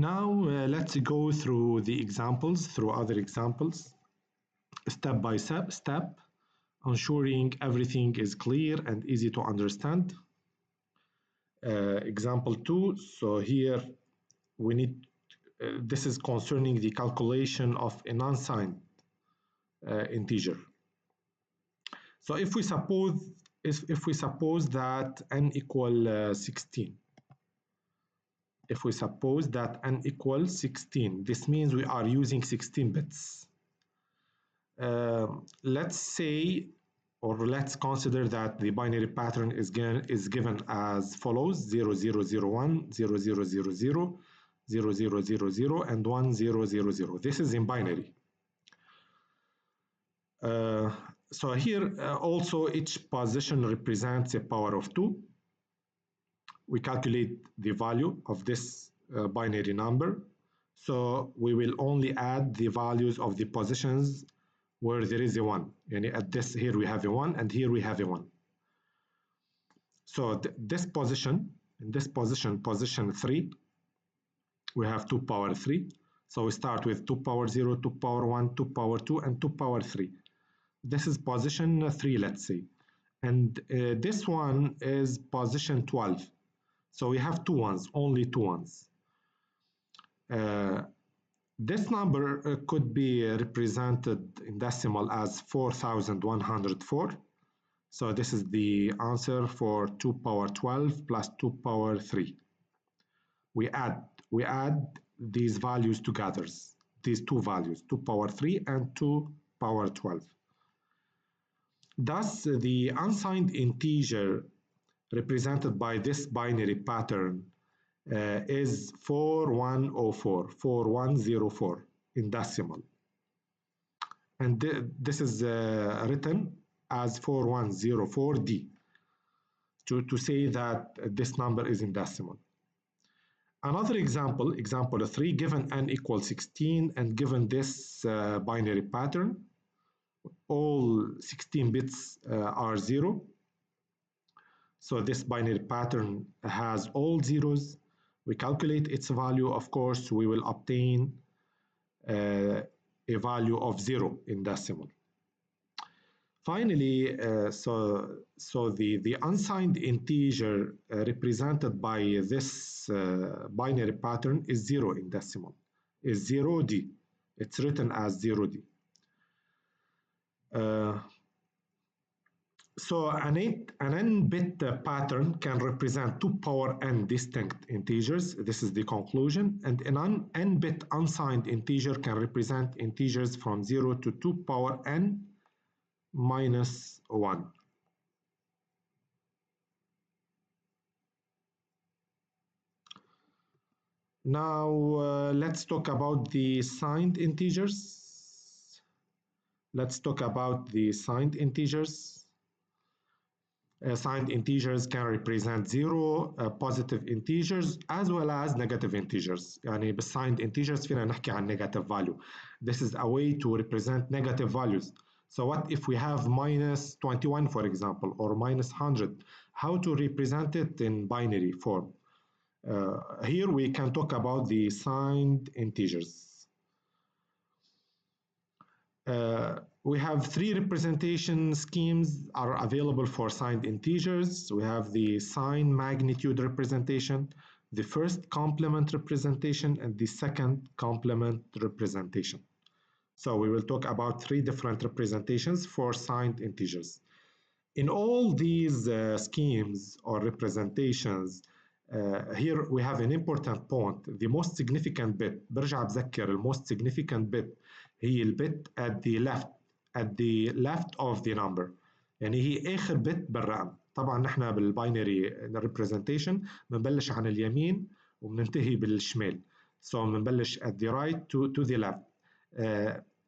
Now let's go through the examples, through other examples, step by step, ensuring everything is clear and easy to understand. Example 2, so here we need, this is concerning the calculation of an unsigned integer. So if we suppose that n equal 16, if we suppose that n equals 16, this means we are using 16 bits. Let's say, or let's consider that the binary pattern is given as follows: 0001, 0000, 0000, and 1000. This is in binary. So here also each position represents a power of 2. We calculate the value of this binary number. So we will only add the values of the positions where there is a 1. And at this, here we have a 1, and here we have a 1. So this position, in this position, position 3, we have 2 power 3. So we start with 2 power 0, 2 power 1, 2 power 2, and 2 power 3. This is position 3, let's say. And this one is position 12. So we have 2 ones, only 2 ones. This number could be represented in decimal as 4104. So this is the answer for 2 power 12 plus 2 power 3. We add these values together, these two values, 2 power 3 and 2 power 12. Thus, the unsigned integer represented by this binary pattern is 4104 in decimal. And this is written as 4104D to say that this number is in decimal. Another example, example 3, given n equals 16 and given this binary pattern, all 16 bits are 0. So this binary pattern has all zeros. We calculate its value. Of course, we will obtain a value of 0 in decimal. Finally, so the unsigned integer represented by this binary pattern is 0 in decimal, is 0D. It's written as 0D. So an n-bit pattern can represent 2 power n distinct integers. This is the conclusion. And an n-bit unsigned integer can represent integers from 0 to 2 power n minus 1. Now let's talk about the signed integers. Let's talk about the signed integers. Signed integers can represent 0 positive integers as well as negative integers. يعني بالsigned integers فينا نحكي عن negative value. This is a way to represent negative values. So what if we have minus 21, for example, or minus 100? How to represent it in binary form? Here we can talk about the signed integers. We have 3 representation schemes are available for signed integers. We have the sign magnitude representation, the first complement representation, and the second complement representation. So we will talk about 3 different representations for signed integers. In all these schemes or representations, here we have an important point. The most significant bit, برجع بذكر, most significant bit هي البت at the left of the number. يعني هي آخر بت بالرقم. طبعا نحن بالباينري representation بنبلش عن اليمين وبننتهي بالشمال. So بنبلش at the right to the left.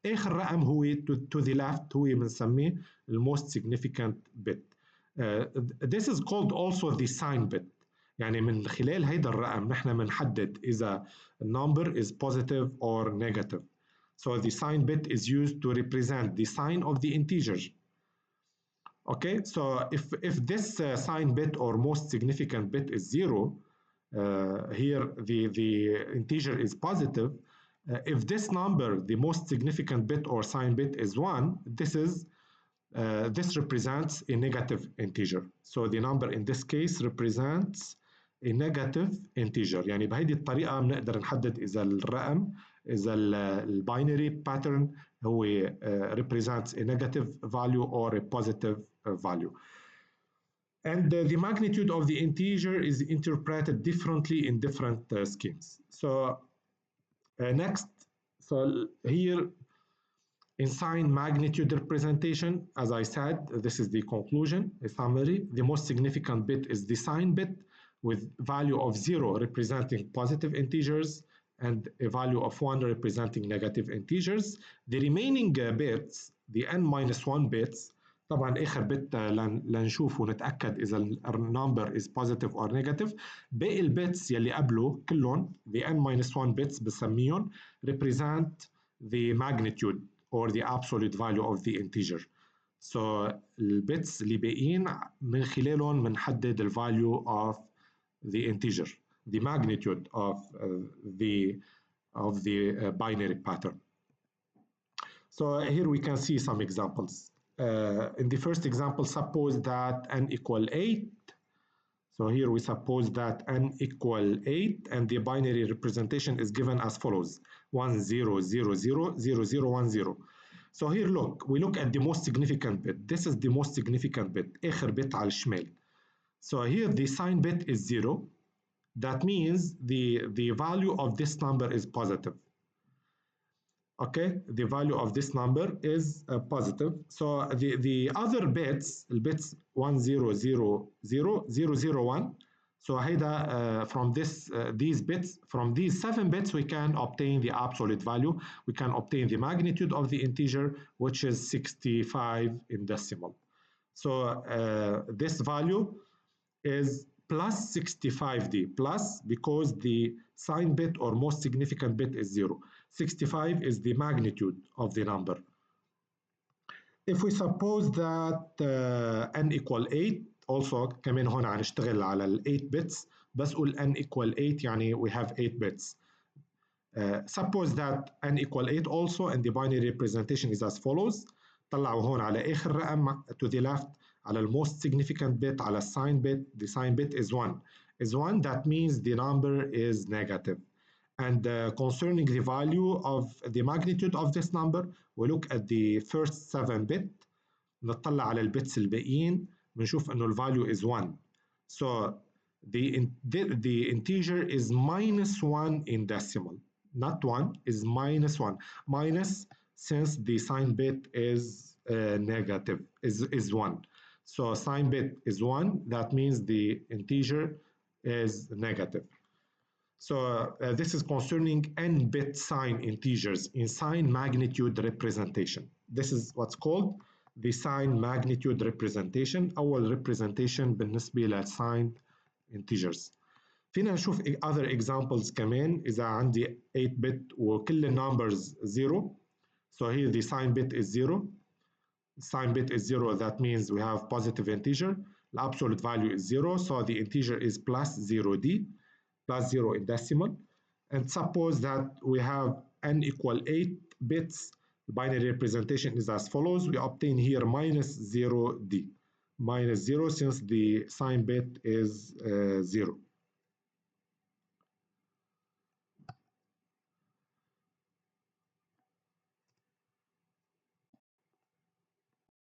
آخر رقم هو to the left هو بنسميه most significant bit. This is called also the sign bit. يعني من خلال هيدا الرقم نحن بنحدد إذا number is positive or negative. So the sign bit is used to represent the sign of the integer. Okay, so if this sign bit or most significant bit is 0, here the integer is positive. If this number, the most significant bit or sign bit is 1, this represents a negative integer. So the number in this case represents a negative integer. يعني بهيدي الطريقة بنقدر نحدد إذا الباينري pattern هو represents a negative value or a positive value. And the magnitude of the integer is interpreted differently in different schemes. So next, so here in sign magnitude representation, as I said, this is the conclusion, a summary. The most significant bit is the sign bit with value of 0 representing positive integers and a value of 1 representing negative integers. The remaining bits, the n-1 bits, طبعا اخر بت لنشوف ونتاكد اذا النمبر is positive or negative. باقي البيتس يلي قبله كلهم the n-1 bits بسميهم represent the magnitude or the absolute value of the integer. So البيتس اللي باقيين من خلالهم بنحدد the value of the integer, the magnitude of the binary pattern. So here we can see some examples. In the first example, suppose that n equal 8. So here we suppose that n equal 8 and the binary representation is given as follows: 1 0 0 0 0 0 1 0. So here we look at the most significant bit. This is the most significant bit, آخر bit على الشمال. So here the sign bit is 0. That means the value of this number is positive. Okay, the value of this number is positive. So the other bits, البيتس 1 0 0 0 0 0 1. So هيدا from these bits, from these 7 bits, we can obtain the absolute value. We can obtain the magnitude of the integer, which is 65 in decimal. So this value is plus 65D, plus because the sign bit or most significant bit is 0. 65 is the magnitude of the number. If we suppose that n equal 8, also كمان هون هنشتغل على ال 8 bits، بس قول n equal 8 يعني we have 8 bits. Suppose that n equal 8 also and the binary representation is as follows. طلعوا هون على آخر رقم to the left على the most significant bit على sign bit. The sign bit is 1. Is 1, that means the number is negative. And concerning the value of the magnitude of this number, we look at the first 7 bit. نطلع على البيتس الباقيين بنشوف انه الفاليو is 1. So the integer is -1 in decimal. Not 1, is -1. Minus since the sign bit is negative, is 1. So sign bit is 1, that means the integer is negative. So this is concerning n-bit sign integers in sign magnitude representation. This is what's called the sign magnitude representation. أول representation بالنسبة للsigned integers. فينا نشوف other examples كمان إذا عندي 8-bit وكل numbers 0. So here the sign bit is 0. Sign bit is 0, that means we have positive integer. The absolute value is 0, so the integer is plus 0D, plus 0 in decimal. And suppose that we have n equal 8 bits. The binary representation is as follows. We obtain here minus 0D. Minus 0 since the sign bit is 0.